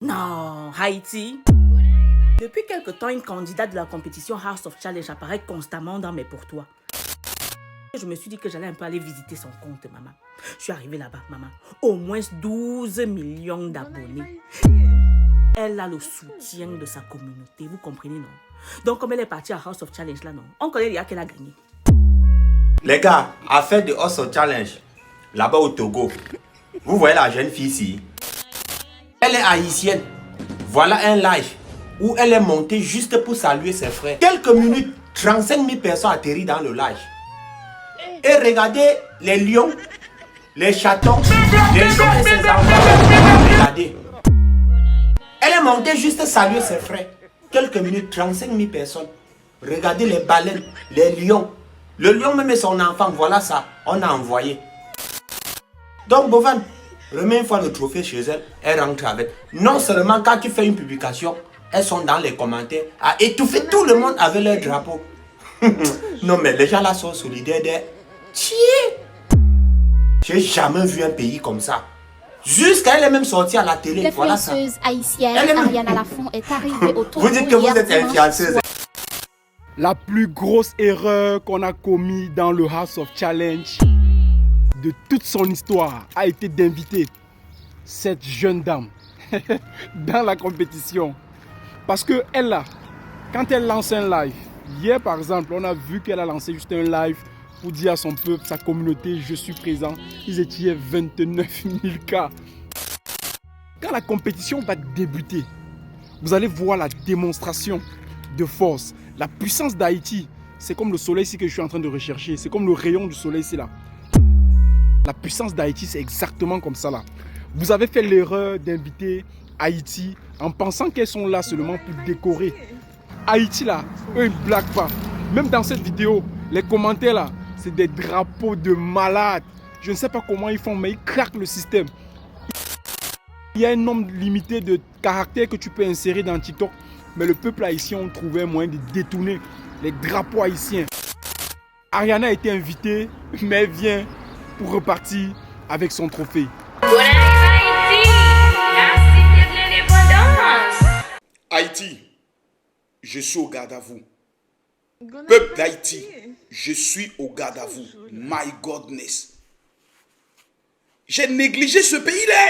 Non, Haïti. Depuis quelque temps, une candidate de la compétition House of Challenge apparaît constamment dans mes pourtois. Je me suis dit que j'allais un peu aller visiter son compte, maman. Je suis arrivée là-bas, maman. Au moins 12 millions d'abonnés. Elle a le soutien de sa communauté, vous comprenez, non? Donc, comme elle est partie à House of Challenge, là, non? On connaît déjà qu'elle a gagné. Les gars, affaire de House of Challenge, là-bas au Togo, vous voyez la jeune fille ici? Elle est haïtienne. Voilà un live où elle est montée juste pour saluer ses frères. Quelques minutes, 35 000 personnes atterrissent dans le live. Et regardez les lions, les chatons, les lions et ses enfants. Regardez. Elle est montée juste saluer ses frères. Quelques minutes, 35 000 personnes. Regardez les baleines, les lions. Le lion même et son enfant, voilà ça. On a envoyé. Donc Bovan, remets une fois le trophée chez elle, elle rentre avec. Non seulement quand tu fais une publication, elles sont dans les commentaires à étouffer tout le monde avec leur drapeau. Non mais les gens là sont solidaires des... J'ai jamais vu un pays comme ça. Jusqu'à elle est même sortie à la télé. L'influenceuse haïtienne Ariana Lafont est arrivée au Togo. Vous dites que vous êtes influenceuse. La plus grosse erreur qu'on a commise dans le House of Challenge de toute son histoire a été d'inviter cette jeune dame dans la compétition. Parce que elle là, quand elle lance un live, hier par exemple, on a vu qu'elle a lancé juste un live pour dire à son peuple, sa communauté, je suis présent. Ils étaient 29 000 cas. Quand la compétition va débuter, vous allez voir la démonstration de force. La puissance d'Haïti, c'est comme le soleil ici que je suis en train de rechercher. C'est comme le rayon du soleil ici là. La puissance d'Haïti, c'est exactement comme ça là. Vous avez fait l'erreur d'inviter Haïti en pensant qu'elles sont là seulement pour décorer. Haïti là, eux ils ne blaguent pas. Même dans cette vidéo, les commentaires là, c'est des drapeaux de malades. Je ne sais pas comment ils font, mais ils craquent le système. Il y a un nombre limité de caractères que tu peux insérer dans TikTok. Mais le peuple haïtien a trouvé un moyen de détourner les drapeaux haïtiens. Ariana a été invitée, mais elle vient pour repartir avec son trophée. Haïti, je suis au garde à vous. Peuple d'Haïti, je suis au garde à vous. My godness. J'ai négligé ce pays-là.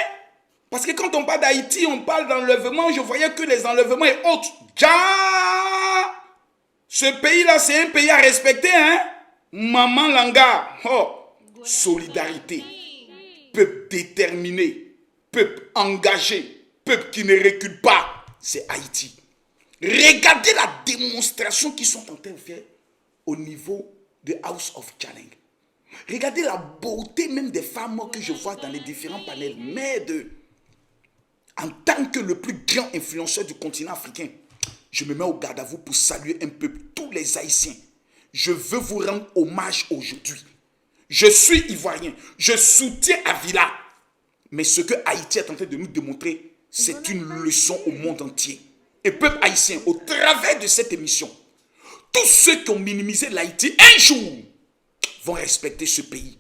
Parce que quand on parle d'Haïti, on parle d'enlèvement. Je voyais que les enlèvements et autres. Ce pays-là, c'est un pays à respecter, hein? Maman Langa. Oh. Solidarité. Peuple déterminé. Peuple engagé. Peuple qui ne recule pas. C'est Haïti. Regardez la démonstration qu'ils sont en train de faire au niveau de House of Challenge. Regardez la beauté même des femmes que je vois dans les différents panels. Mais en tant que le plus grand influenceur du continent africain, je me mets au garde à vous pour saluer un peu tous les Haïtiens. Je veux vous rendre hommage aujourd'hui. Je suis ivoirien. Je soutiens Avila. Mais ce que Haïti est en train de nous démontrer, c'est une leçon au monde entier. Et peuple haïtien, au travers de cette émission, tous ceux qui ont minimisé l'Haïti un jour vont respecter ce pays.